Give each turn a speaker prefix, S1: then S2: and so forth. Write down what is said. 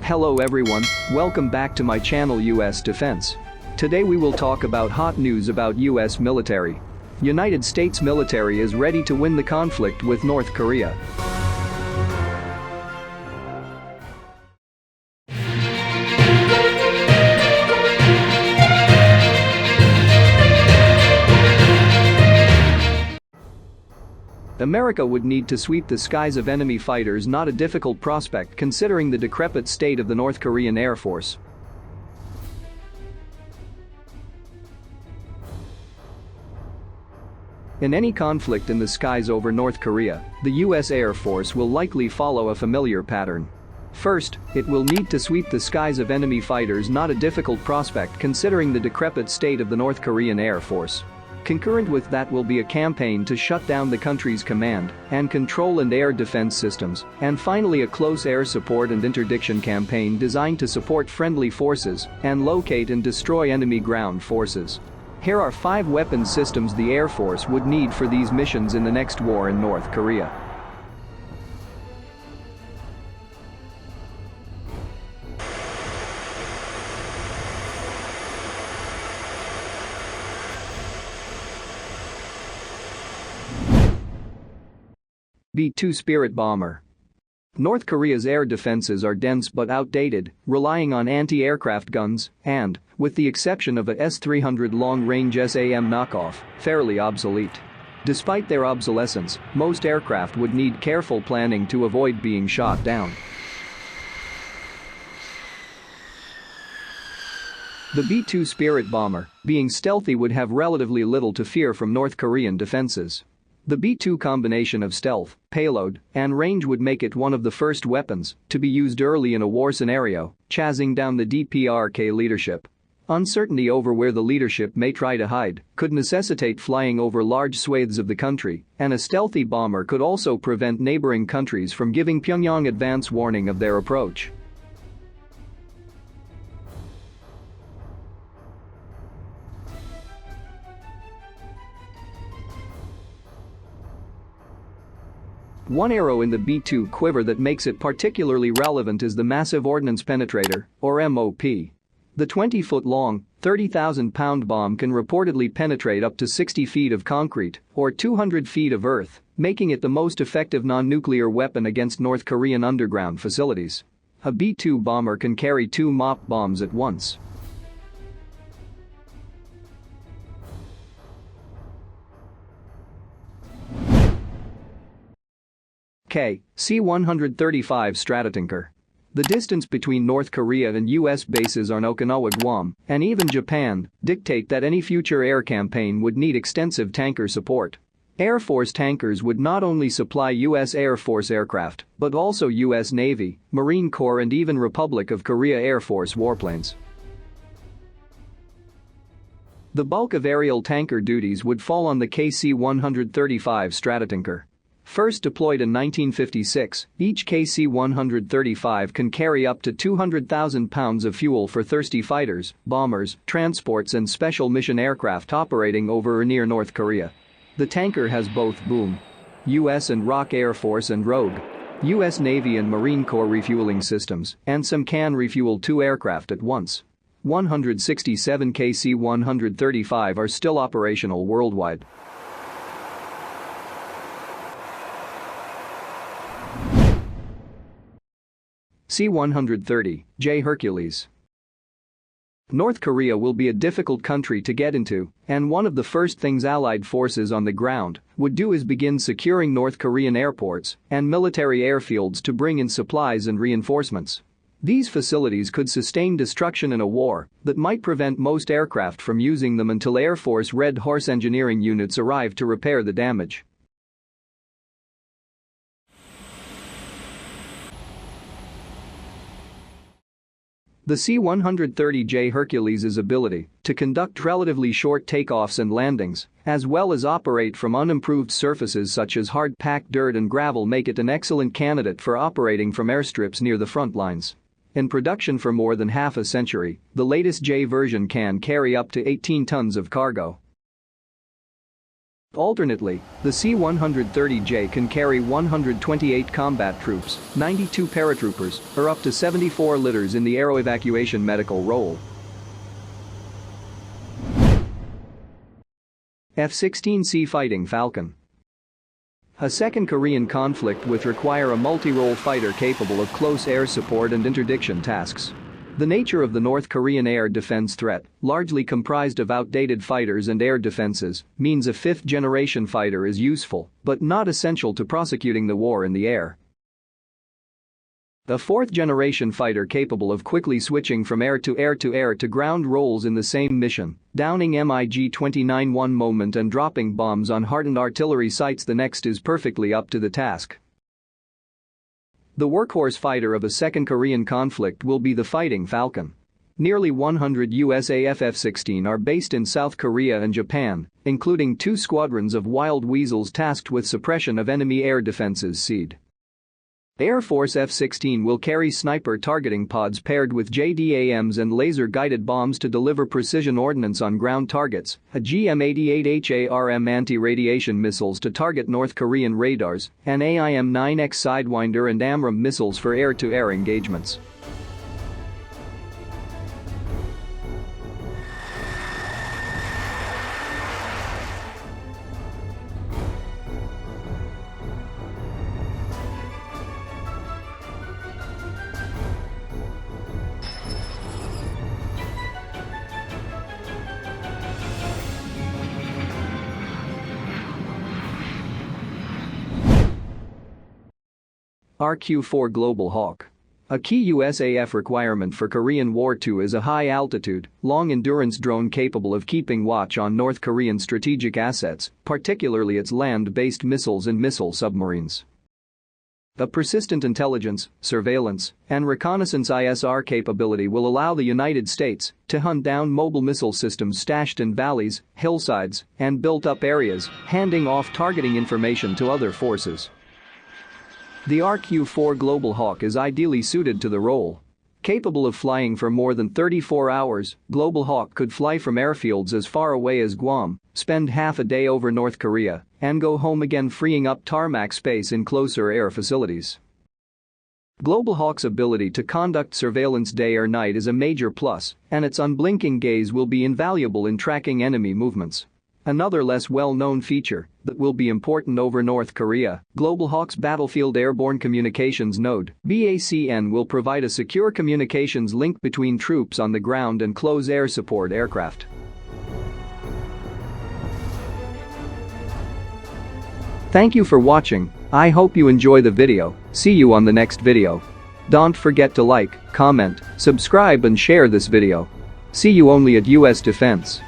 S1: Hello everyone, welcome back to my channel US Defense. Today we will talk about hot news about US military. United States military is ready to win the conflict with North Korea. America would need to sweep the skies of enemy fighters, not a difficult prospect considering the decrepit state of the North Korean Air Force. In any conflict in the skies over North Korea, the US Air Force will likely follow a familiar pattern. First, it will need to sweep the skies of enemy fighters, not a difficult prospect considering the decrepit state of the North Korean Air Force. Concurrent with that will be a campaign to shut down the country's command and control and air defense systems, and finally a close air support and interdiction campaign designed to support friendly forces and locate and destroy enemy ground forces. Here are 5 weapons systems the Air Force would need for these missions in the next war in North Korea. B-2 Spirit bomber. North Korea's air defenses are dense but outdated, relying on anti-aircraft guns and, with the exception of a S-300 long-range SAM knockoff, fairly obsolete. Despite their obsolescence, most aircraft would need careful planning to avoid being shot down. The B-2 Spirit bomber, being stealthy, would have relatively little to fear from North Korean defenses. The B-2 combination of stealth, payload, and range would make it one of the first weapons to be used early in a war scenario, chasing down the DPRK leadership. Uncertainty over where the leadership may try to hide could necessitate flying over large swathes of the country, and a stealthy bomber could also prevent neighboring countries from giving Pyongyang advance warning of their approach. One arrow in the B-2 quiver that makes it particularly relevant is the Massive Ordnance Penetrator, or MOP. The 20-foot-long, 30,000-pound bomb can reportedly penetrate up to 60 feet of concrete or 200 feet of earth, making it the most effective non-nuclear weapon against North Korean underground facilities. A B-2 bomber can carry 2 MOP bombs at once. C-135 Stratotanker. The distance between North Korea and US bases on Okinawa, Guam, and even Japan dictate that any future air campaign would need extensive tanker support. Air Force tankers would not only supply US Air Force aircraft, but also US Navy, Marine Corps, and even Republic of Korea Air Force warplanes. The bulk of aerial tanker duties would fall on the KC-135 Stratotanker. First deployed in 1956, each KC-135 can carry up to 200,000 pounds of fuel for thirsty fighters, bombers, transports, and special mission aircraft operating over or near North Korea. The tanker has both boom US and ROK Air Force and Rogue US Navy and Marine Corps refueling systems, and some can refuel 2 aircraft at once. 167 KC-135 are still operational worldwide. C-130J Hercules. North Korea will be a difficult country to get into, and one of the first things Allied forces on the ground would do is begin securing North Korean airports and military airfields to bring in supplies and reinforcements. These facilities could sustain destruction in a war that might prevent most aircraft from using them until Air Force Red Horse engineering units arrive to repair the damage. The C-130J Hercules' ability to conduct relatively short takeoffs and landings, as well as operate from unimproved surfaces such as hard-packed dirt and gravel, make it an excellent candidate for operating from airstrips near the front lines. In production for more than half a century, the latest J version can carry up to 18 tons of cargo. Alternately, the C-130J can carry 128 combat troops, 92 paratroopers, or up to 74 liters in the aero evacuation medical role. F-16C Fighting Falcon. A second Korean conflict would require a multi-role fighter capable of close air support and interdiction tasks. The nature of the North Korean air defense threat, largely comprised of outdated fighters and air defenses, means a fifth-generation fighter is useful, but not essential to prosecuting the war in the air. A fourth-generation fighter capable of quickly switching from air to air to air to ground roles in the same mission, downing MiG-29 one moment and dropping bombs on hardened artillery sites the next is perfectly up to the task. The workhorse fighter of a second Korean conflict will be the Fighting Falcon. Nearly 100 US F-16 are based in South Korea and Japan, including 2 squadrons of Wild Weasels tasked with suppression of enemy air defenses SEAD. Air Force F-16 will carry sniper targeting pods paired with JDAMs and laser-guided bombs to deliver precision ordnance on ground targets, a GM-88 HARM anti-radiation missiles to target North Korean radars, and AIM-9X Sidewinder and AMRAAM missiles for air-to-air engagements. RQ-4 Global Hawk. A key USAF requirement for Korean War II is a high-altitude, long-endurance drone capable of keeping watch on North Korean strategic assets, particularly its land-based missiles and missile submarines. A persistent intelligence, surveillance, and reconnaissance ISR capability will allow the United States to hunt down mobile missile systems stashed in valleys, hillsides, and built-up areas, handing off targeting information to other forces. The RQ-4 Global Hawk is ideally suited to the role. Capable of flying for more than 34 hours, Global Hawk could fly from airfields as far away as Guam, spend half a day over North Korea, and go home again, freeing up tarmac space in closer air facilities. Global Hawk's ability to conduct surveillance day or night is a major plus, and its unblinking gaze will be invaluable in tracking enemy movements. Another less well-known feature that will be important over North Korea, Global Hawk's Battlefield Airborne Communications Node (BACN) will provide a secure communications link between troops on the ground and close air support aircraft. Thank you for watching. I hope you enjoy the video. See you on the next video. Don't forget to like, comment, subscribe and share this video. See you only at US Defense.